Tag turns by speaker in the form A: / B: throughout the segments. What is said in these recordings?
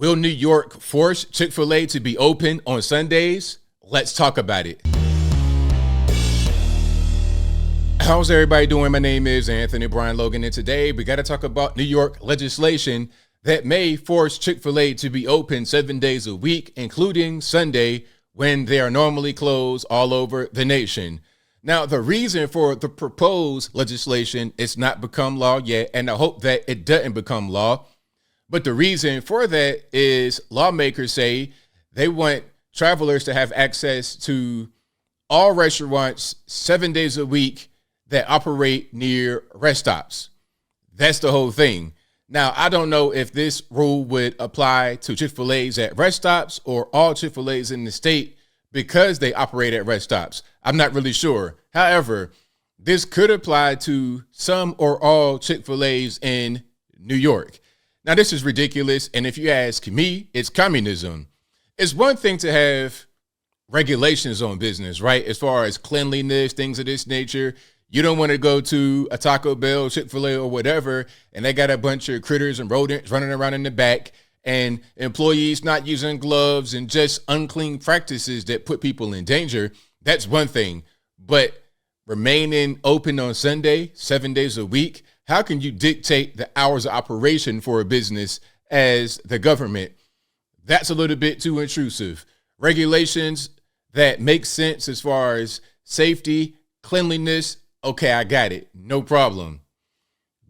A: Will New York force Chick-fil-A to be open on Sundays? Let's talk about it. How's everybody doing? My name is Anthony Brian Logan, and today we got to talk about New York legislation that may force Chick-fil-A to be open 7 days a week, including Sunday, when they are normally closed all over the nation. Now, the reason for the proposed legislation is not become law yet, and I hope that it doesn't become law. But the reason for that is lawmakers say they want travelers to have access to all restaurants 7 days a week that operate near rest stops. That's the whole thing. Now, I don't know if this rule would apply to Chick-fil-A's at rest stops or all Chick-fil-A's in the state because they operate at rest stops. I'm not really sure. However, this could apply to some or all Chick-fil-A's in New York. Now, this is ridiculous, and if you ask me, it's communism. It's one thing to have regulations on business, right? As far as cleanliness, things of this nature. You don't want to go to a Taco Bell, Chick-fil-A, or whatever, and they got a bunch of critters and rodents running around in the back, and employees not using gloves and just unclean practices that put people in danger. That's one thing. But remaining open on Sunday, 7 days a week, how can you dictate the hours of operation for a business as the government? That's a little bit too intrusive. Regulations that make sense as far as safety, cleanliness, okay, I got it. No problem.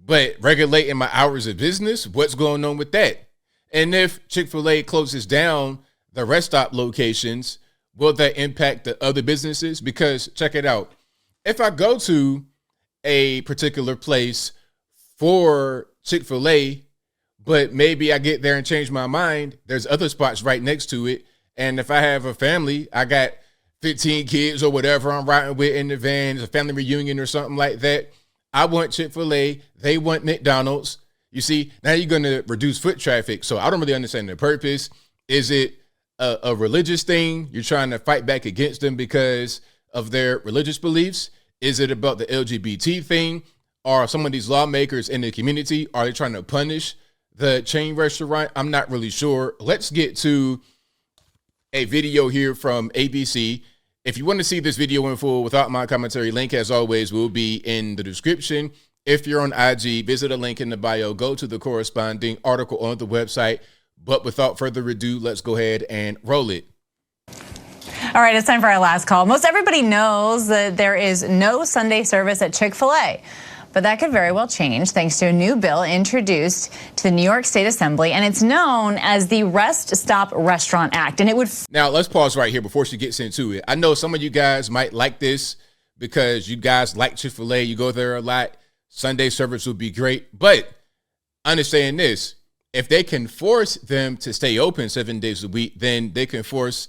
A: But regulating my hours of business, what's going on with that? And if Chick-fil-A closes down the rest stop locations, will that impact the other businesses? Because check it out. If I go to a particular place for Chick-fil-A, but maybe I get there and change my mind, there's other spots right next to it. And if I have a family, I got 15 kids or whatever I'm riding with in the van, it's a family reunion or something like that. I want Chick-fil-A. They want McDonald's. You see, now you're going to reduce foot traffic. So I don't really understand the purpose. Is it a religious thing? You're trying to fight back against them because of their religious beliefs? Is it about the LGBT thing? Are some of these lawmakers in the community, are they trying to punish the chain restaurant? I'm not really sure. Let's get to a video here from ABC. If you want to see this video in full without my commentary, link as always will be in the description. If you're on IG, visit a link in the bio, go to the corresponding article on the website. But without further ado, let's go ahead and roll it.
B: All right, it's time for our last call. Most everybody knows that there is no Sunday service at Chick-fil-A. But that could very well change thanks to a new bill introduced to the New York State Assembly, and it's known as the Rest Stop Restaurant Act. And it would...
A: Now, let's pause right here before she gets into it. I know some of you guys might like this because you guys like Chick-fil-A. You go there a lot. Sunday service would be great. But understand this. If they can force them to stay open 7 days a week, then they can force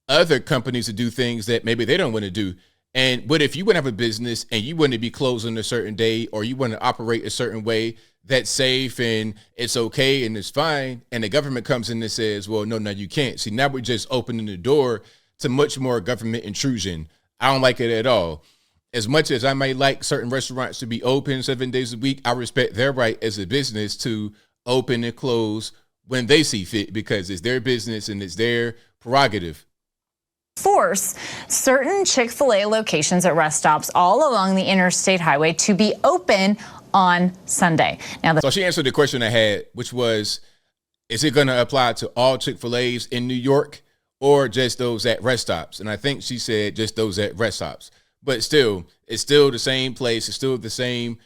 A: other companies to do things that maybe they don't want to do. And what if you would have a business and you want to be closed on a certain day, or you want to operate a certain way that's safe and it's okay and it's fine, and the government comes in and says, well, no, you can't. See, now we're just opening the door to much more government intrusion. I don't like it at all. As much as I might like certain restaurants to be open 7 days a week, I respect their right as a business to open and close when they see fit, because it's their business and it's their prerogative.
B: Force certain Chick-fil-A locations at rest stops all along the interstate highway to be open on Sunday. Now,
A: so she answered the question I had, which was, is it going to apply to all Chick-fil-A's in New York or just those at rest stops? And I think she said just those at rest stops. But still, it's still the same place. It's still the same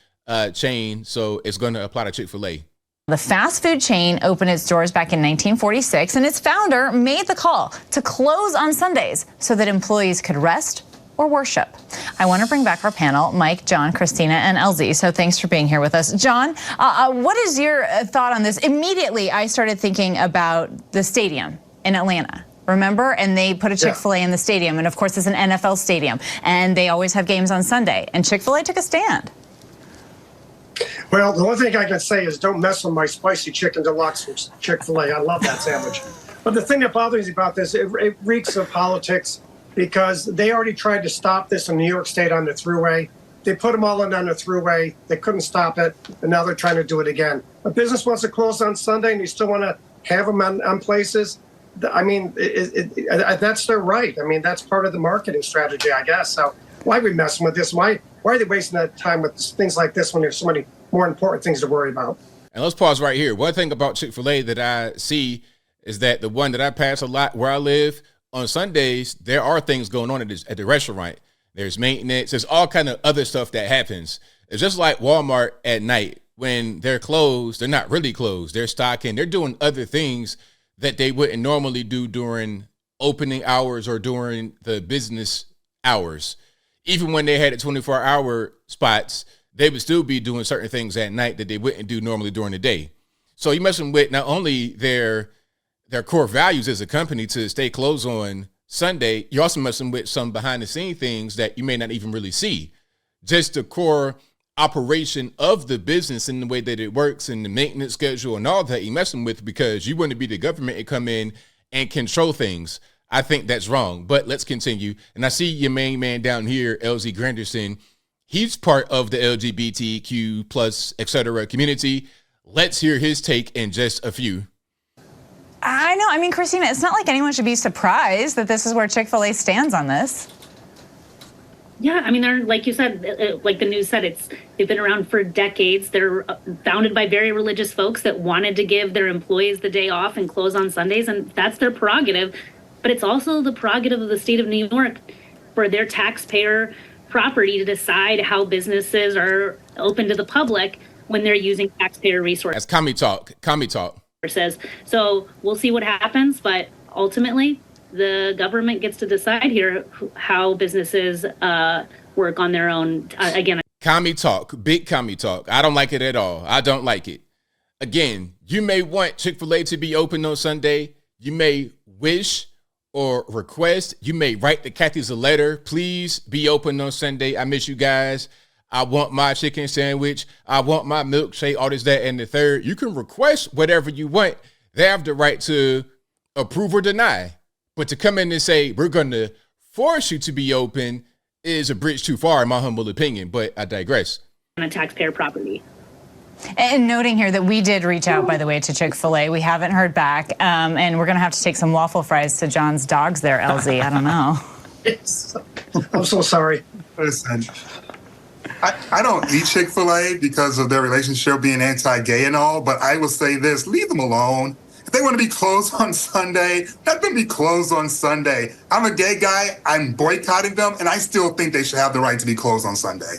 A: chain. So it's going to apply to Chick-fil-A.
B: The fast food chain opened its doors back in 1946, and its founder made the call to close on Sundays so that employees could rest or worship. I want to bring back our panel, Mike, John, Christina, and LZ. So thanks for being here with us. John, what is your thought on this? Immediately, I started thinking about the stadium in Atlanta. Remember? And they put a Chick-fil-A in the stadium. And of course, it's an NFL stadium. And they always have games on Sunday. And Chick-fil-A took a stand.
C: Well, the only thing I can say is don't mess with my spicy chicken deluxe from Chick-fil-A. I love that sandwich. But the thing that bothers me about this, it reeks of politics, because they already tried to stop this in New York State on the thruway. They put them all in on the thruway. They couldn't stop it, and now they're trying to do it again. A business wants to close on Sunday, and you still want to have them on places, I mean, that's their right. I mean, that's part of the marketing strategy, I guess. So why are we messing with this? Why are they wasting that time with things like this when there's so many more important things to worry about?
A: And let's pause right here. One thing about Chick-fil-A that I see is that the one that I pass a lot where I live, on Sundays, there are things going on at the restaurant. There's maintenance. There's all kind of other stuff that happens. It's just like Walmart at night. When they're closed, they're not really closed. They're stocking. They're doing other things that they wouldn't normally do during opening hours or during the business hours. Even when they had it 24-hour spots, they would still be doing certain things at night that they wouldn't do normally during the day. So you're messing with not only their core values as a company to stay closed on Sunday, you're also messing with some behind the scene things that you may not even really see. Just the core operation of the business and the way that it works and the maintenance schedule and all that you're messing with, because you want to be the government and come in and control things. I think that's wrong, but let's continue. And I see your main man down here, LZ Granderson. He's part of the LGBTQ plus, et cetera, community. Let's hear his take in just a few.
B: I know. I mean, Christina, it's not like anyone should be surprised that this is where Chick-fil-A stands on this.
D: Yeah, I mean, they're, like you said, like the news said, they've been around for decades. They're founded by very religious folks that wanted to give their employees the day off and close on Sundays, and that's their prerogative. But it's also the prerogative of the state of New York for their taxpayer property to decide how businesses are open to the public when they're using taxpayer resources.
A: That's commie talk.
D: So we'll see what happens, but ultimately, the government gets to decide here how businesses work on their own. Again,
A: commie talk, big commie talk. I don't like it at all. I don't like it. Again, you may want Chick-fil-A to be open on Sunday. You may wish or request. You may write the Kathy's a letter. Please be open on Sunday. I miss you guys. I want my chicken sandwich. I want my milkshake, all this, that, and the third. You can request whatever you want. They have the right to approve or deny. But to come in and say, we're going to force you to be open is a bridge too far, in my humble opinion. But I digress.
D: On a taxpayer property.
B: And noting here that we did reach out, by the way, to Chick-fil-A. We haven't heard back. And we're going to have to take some waffle fries to John's dogs there, LZ. I don't know.
C: I'm so sorry.
E: Listen, I don't eat Chick-fil-A because of their relationship being anti-gay and all, but I will say this, leave them alone. If they want to be closed on Sunday, let them be closed on Sunday. I'm a gay guy. I'm boycotting them, and I still think they should have the right to be closed on Sunday.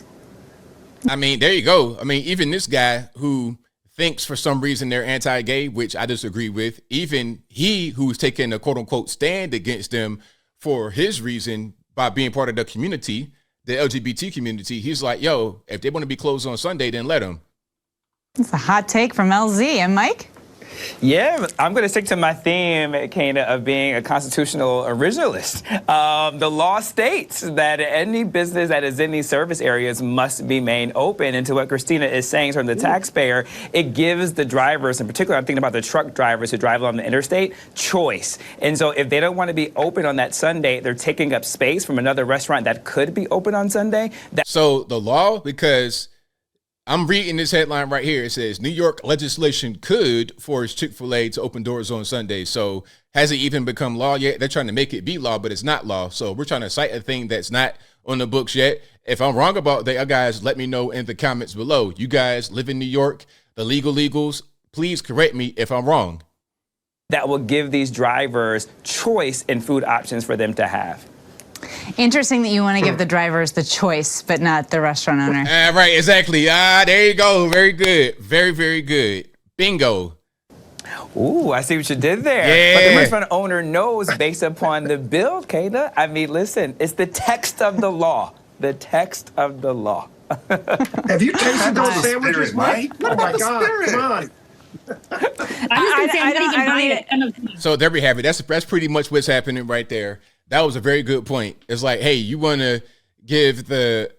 A: I mean, there you go. I mean, even this guy who thinks for some reason they're anti-gay, which I disagree with, even he who's taking a quote-unquote stand against them for his reason by being part of the community, the LGBT community, he's like, yo, if they want to be closed on Sunday, then let them.
B: It's a hot take from LZ. And Mike?
F: Yeah, I'm going to stick to my theme, Kana, of being a constitutional originalist. The law states that any business that is in these service areas must remain open. And to what Christina is saying from the taxpayer, it gives the drivers, in particular, I'm thinking about the truck drivers who drive along the interstate, choice. And so if they don't want to be open on that Sunday, they're taking up space from another restaurant that could be open on Sunday.
A: So the law, because I'm reading this headline right here. It says New York legislation could force Chick-fil-A to open doors on Sunday. So has it even become law yet? They're trying to make it be law, but it's not law. So we're trying to cite a thing that's not on the books yet. If I'm wrong about that, guys, let me know in the comments below. You guys live in New York, the legals, please correct me if I'm wrong.
F: That will give these drivers choice in food options for them to have.
B: Interesting that you want to give the drivers the choice, but not the restaurant owner.
A: Right, exactly. There you go. Very good. Very, very good. Bingo.
F: Ooh, I see what you did there.
A: Yeah.
F: But the restaurant owner knows based upon the bill, Kayla. I mean, listen, it's the text of the law. The text of the law.
C: Have you tasted those sandwiches, Mike? Oh, my God. Come on.
B: I don't eat it.
A: So there we have it. That's pretty much what's happening right there. That was a very good point. It's like, hey, you want to give the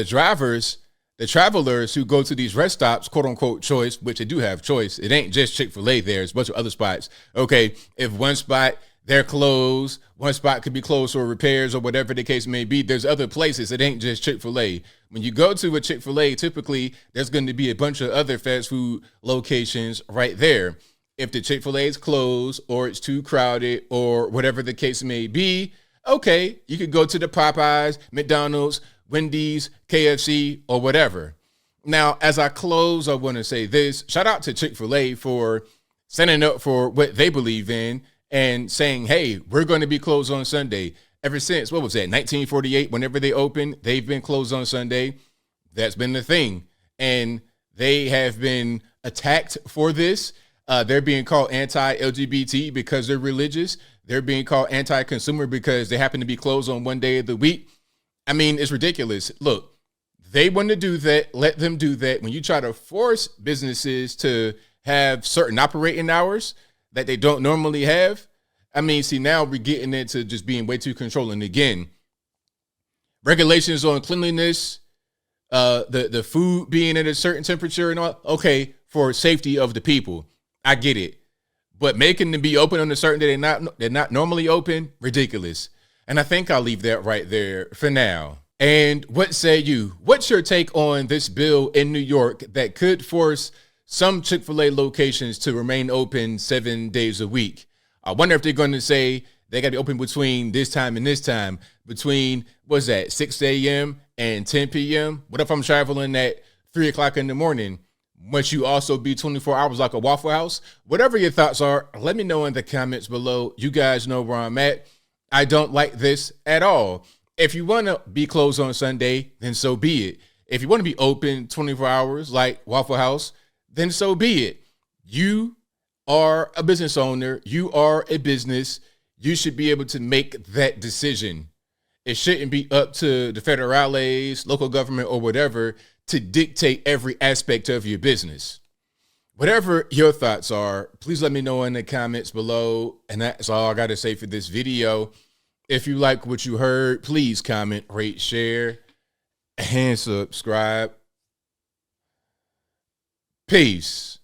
A: drivers, the travelers who go to these rest stops, quote unquote, choice, which they do have choice. It ain't just Chick-fil-A there. It's a bunch of other spots. Okay, if one spot they're closed, one spot could be closed for repairs or whatever the case may be. There's other places. It ain't just Chick-fil-A. When you go to a Chick-fil-A, typically there's going to be a bunch of other fast food locations right there. if the Chick-fil-A is closed or it's too crowded or whatever the case may be, okay, you could go to the Popeyes, McDonald's, Wendy's, KFC, or whatever. Now, as I close, I want to say this. Shout out to Chick-fil-A for standing up for what they believe in and saying, hey, we're going to be closed on Sunday. Ever since, what was that, 1948, whenever they opened, they've been closed on Sunday. That's been the thing. And they have been attacked for this. They're being called anti-LGBT because they're religious. They're being called anti-consumer because they happen to be closed on one day of the week. I mean, it's ridiculous. Look, they want to do that. Let them do that. When you try to force businesses to have certain operating hours that they don't normally have, I mean, see, now we're getting into just being way too controlling. Again, regulations on cleanliness, the food being at a certain temperature and all, okay, for safety of the people. I get it. But making them be open on a certain day they're not normally open, ridiculous. And I think I'll leave that right there for now. And what say you? What's your take on this bill in New York that could force some Chick-fil-A locations to remain open 7 days a week? I wonder if they're going to say they got to be open between this time and this time, between, what's that, 6 a.m. and 10 p.m.? What if I'm traveling at 3 o'clock in the morning? Must you also be 24 hours like a Waffle House? Whatever your thoughts are, let me know in the comments below. You guys know where I'm at. I don't like this at all. If you want to be closed on Sunday, then so be it. If you want to be open 24 hours like Waffle House, then so be it. You are a business owner. You are a business. You should be able to make that decision. It shouldn't be up to the federales, local government, or whatever to dictate every aspect of your business. Whatever your thoughts are, please let me know in the comments below. And that's all I got to say for this video. If you like what you heard, please comment, rate, share, and subscribe. Peace.